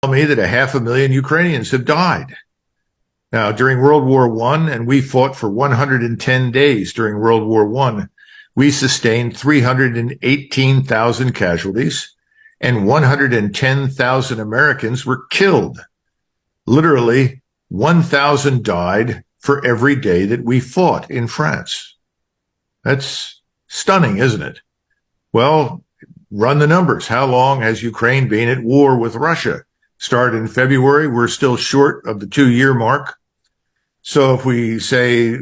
me that 500,000 Ukrainians have died. Now, during World War I, and we fought for 110 days during World War I, we sustained 318,000 casualties, and 110,000 Americans were killed. Literally, 1,000 died for every day that we fought in France. That's stunning, isn't it? Well, run the numbers. How long has Ukraine been at war with Russia? Started in February. We're still short of the 2-year mark. So if we say,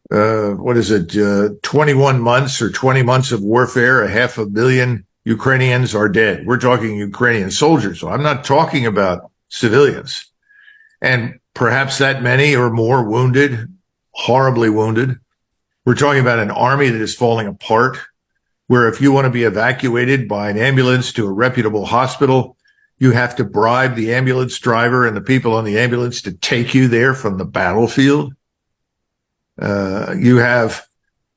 what is it, 21 months or 20 months of warfare, 500,000 Ukrainians are dead. We're talking Ukrainian soldiers. So I'm not talking about civilians. And perhaps that many or more wounded, horribly wounded. We're talking about an army that is falling apart, where if you want to be evacuated by an ambulance to a reputable hospital, you have to bribe the ambulance driver and the people on the ambulance to take you there from the battlefield. You have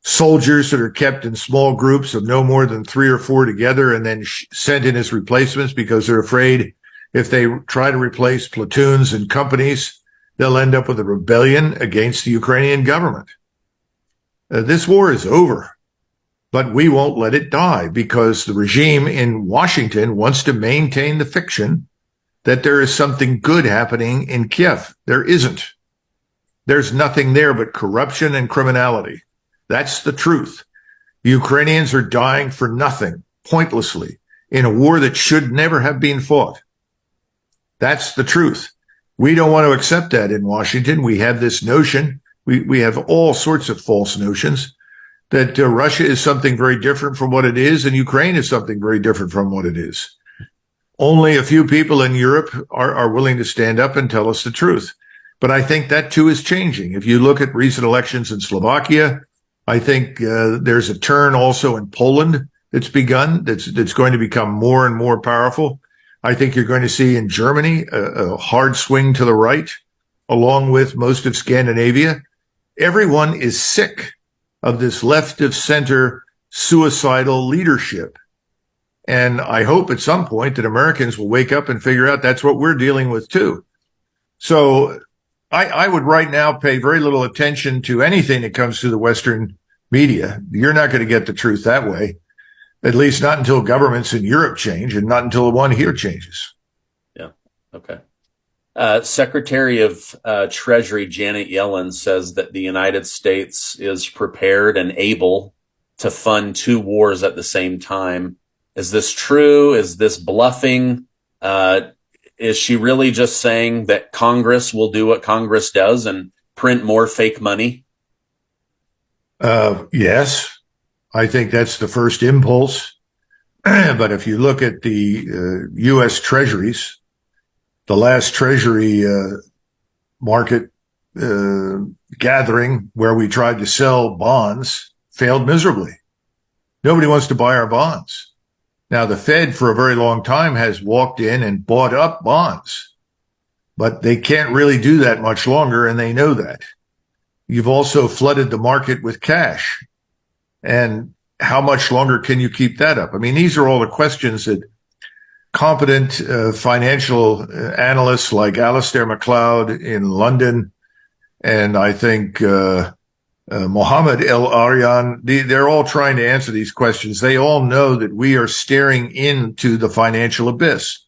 soldiers that are kept in small groups of no more than 3 or 4 together and then sent in as replacements because they're afraid if they try to replace platoons and companies, they'll end up with a rebellion against the Ukrainian government. This war is over, but we won't let it die because the regime in Washington wants to maintain the fiction that there is something good happening in Kiev. There isn't. There's nothing there but corruption and criminality. That's the truth. The Ukrainians are dying for nothing, pointlessly, in a war that should never have been fought. That's the truth. We don't want to accept that in Washington. We have this notion, we have all sorts of false notions that Russia is something very different from what it is and Ukraine is something very different from what it is. Only a few people in Europe are willing to stand up and tell us the truth. But I think that too is changing. If you look at recent elections in Slovakia, I think there's a turn also in Poland that's begun, that's going to become more and more powerful. I think you're going to see in Germany a hard swing to the right, along with most of Scandinavia. Everyone is sick of this left of center suicidal leadership. And I hope at some point that Americans will wake up and figure out that's what we're dealing with too. So I would right now pay very little attention to anything that comes through the Western media. You're not going to get the truth that way, at least not until governments in Europe change and not until the one here changes. Yeah. Okay. Secretary of Treasury Janet Yellen says that the United States is prepared and able to fund 2 wars at the same time. Is this true? Is this bluffing? Is she really just saying that Congress will do what Congress does and print more fake money? Yes, I think that's the first impulse. But if you look at the U.S. treasuries, the last treasury market gathering where we tried to sell bonds failed miserably. Nobody wants to buy our bonds. Now, the Fed for a very long time has walked in and bought up bonds, but they can't really do that much longer, and they know that. You've also flooded the market with cash. And how much longer can you keep that up? I mean, these are all the questions that competent financial analysts like Alistair MacLeod in London, and I think Mohammed El Aryan, they're all trying to answer these questions. They all know that we are staring into the financial abyss.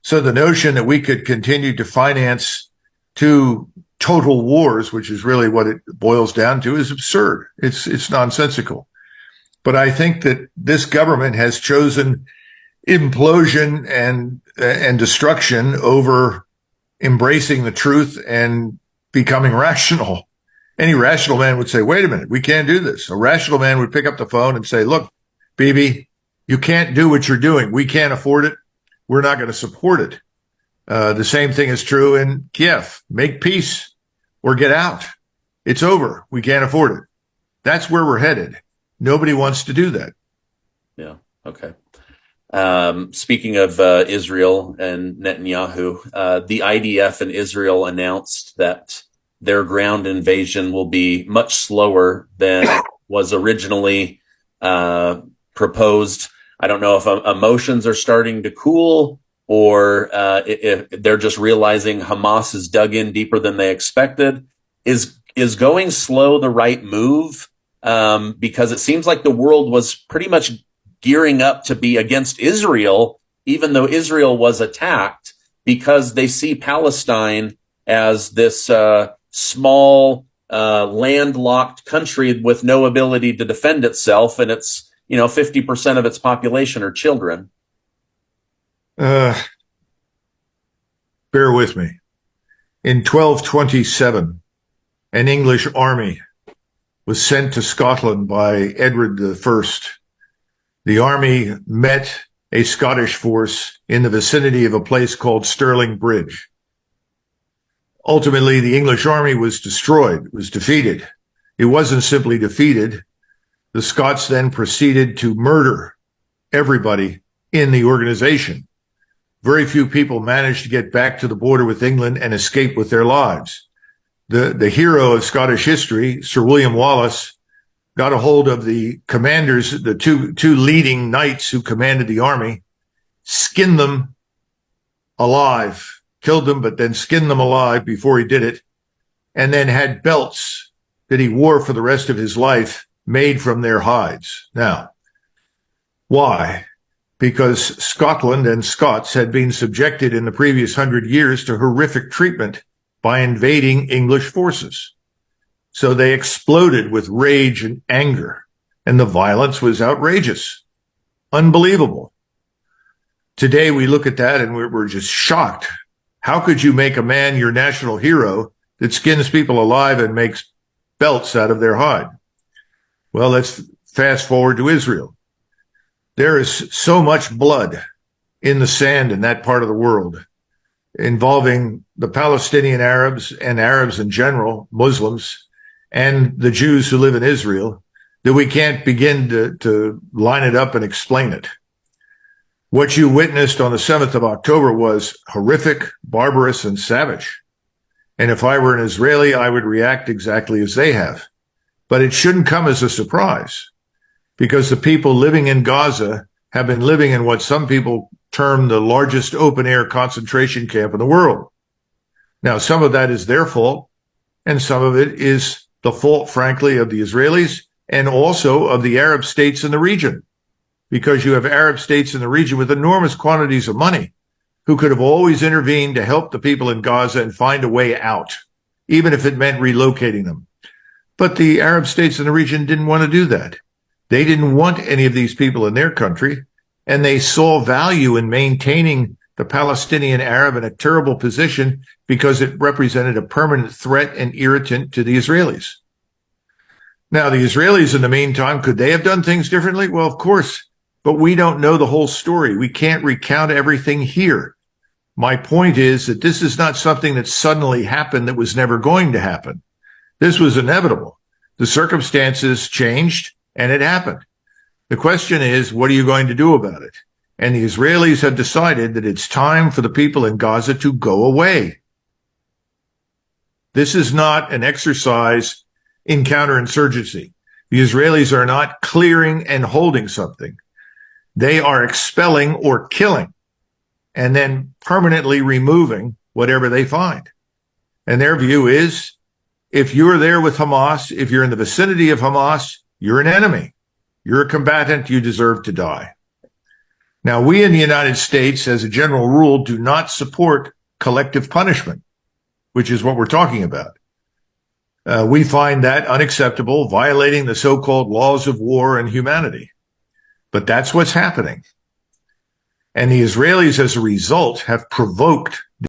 So the notion that we could continue to finance 2 total wars, which is really what it boils down to, is absurd. It's nonsensical. But I think that this government has chosen implosion and destruction over embracing the truth and becoming rational. Any rational man would say, wait a minute, we can't do this. A rational man would pick up the phone and say, look, Bibi, you can't do what you're doing. We can't afford it. We're not going to support it. The same thing is true in Kiev. Make peace or get out. It's over. We can't afford it. That's where we're headed. Nobody wants to do that. Yeah. Okay. Speaking of Israel and Netanyahu, the IDF in Israel announced that their ground invasion will be much slower than was originally proposed. I don't know if emotions are starting to cool, or if they're just realizing Hamas is dug in deeper than they expected. Is going slow the right move? Because it seems like the world was pretty much gearing up to be against Israel, even though Israel was attacked, because they see Palestine as this small, landlocked country with no ability to defend itself, and it's 50% of its population are children. Bear with me. In 1227, an English army was sent to Scotland by Edward I. The army met a Scottish force in the vicinity of a place called Stirling Bridge. Ultimately, the English army was destroyed, was defeated. It wasn't simply defeated. The Scots then proceeded to murder everybody in the organization. Very few people managed to get back to the border with England and escape with their lives. The hero of Scottish history, Sir William Wallace, got a hold of the commanders, the two leading knights who commanded the army, skinned them alive, killed them, but then skinned them alive before he did it, and then had belts that he wore for the rest of his life made from their hides. Now, why? Because Scotland and Scots had been subjected in the previous 100 years to horrific treatment by invading English forces. So they exploded with rage and anger, and the violence was outrageous, unbelievable. Today we look at that and we're just shocked. How could you make a man your national hero that skins people alive and makes belts out of their hide? Well, let's fast forward to Israel. There is so much blood in the sand in that part of the world involving the Palestinian Arabs and Arabs in general, Muslims, and the Jews who live in Israel, that we can't begin to line it up and explain it. What you witnessed on the 7th of October was horrific, barbarous, and savage. And if I were an Israeli, I would react exactly as they have. But it shouldn't come as a surprise, because the people living in Gaza have been living in what some people term the largest open-air concentration camp in the world. Now, some of that is their fault, and some of it is the fault, frankly, of the Israelis and also of the Arab states in the region, because you have Arab states in the region with enormous quantities of money who could have always intervened to help the people in Gaza and find a way out, even if it meant relocating them. But the Arab states in the region didn't want to do that. They didn't want any of these people in their country, and they saw value in maintaining the Palestinian Arab in a terrible position because it represented a permanent threat and irritant to the Israelis. Now, the Israelis, in the meantime, could they have done things differently? Well, of course, but we don't know the whole story. We can't recount everything here. My point is that this is not something that suddenly happened that was never going to happen. This was inevitable. The circumstances changed, and it happened. The question is, what are you going to do about it? And the Israelis have decided that it's time for the people in Gaza to go away. This is not an exercise in counterinsurgency. The Israelis are not clearing and holding something. They are expelling or killing and then permanently removing whatever they find. And their view is, if you're there with Hamas, if you're in the vicinity of Hamas, you're an enemy. You're a combatant. You deserve to die. Now, we in the United States, as a general rule, do not support collective punishment, which is what we're talking about. We find that unacceptable, violating the so-called laws of war and humanity. But that's what's happening. And the Israelis, as a result, have provoked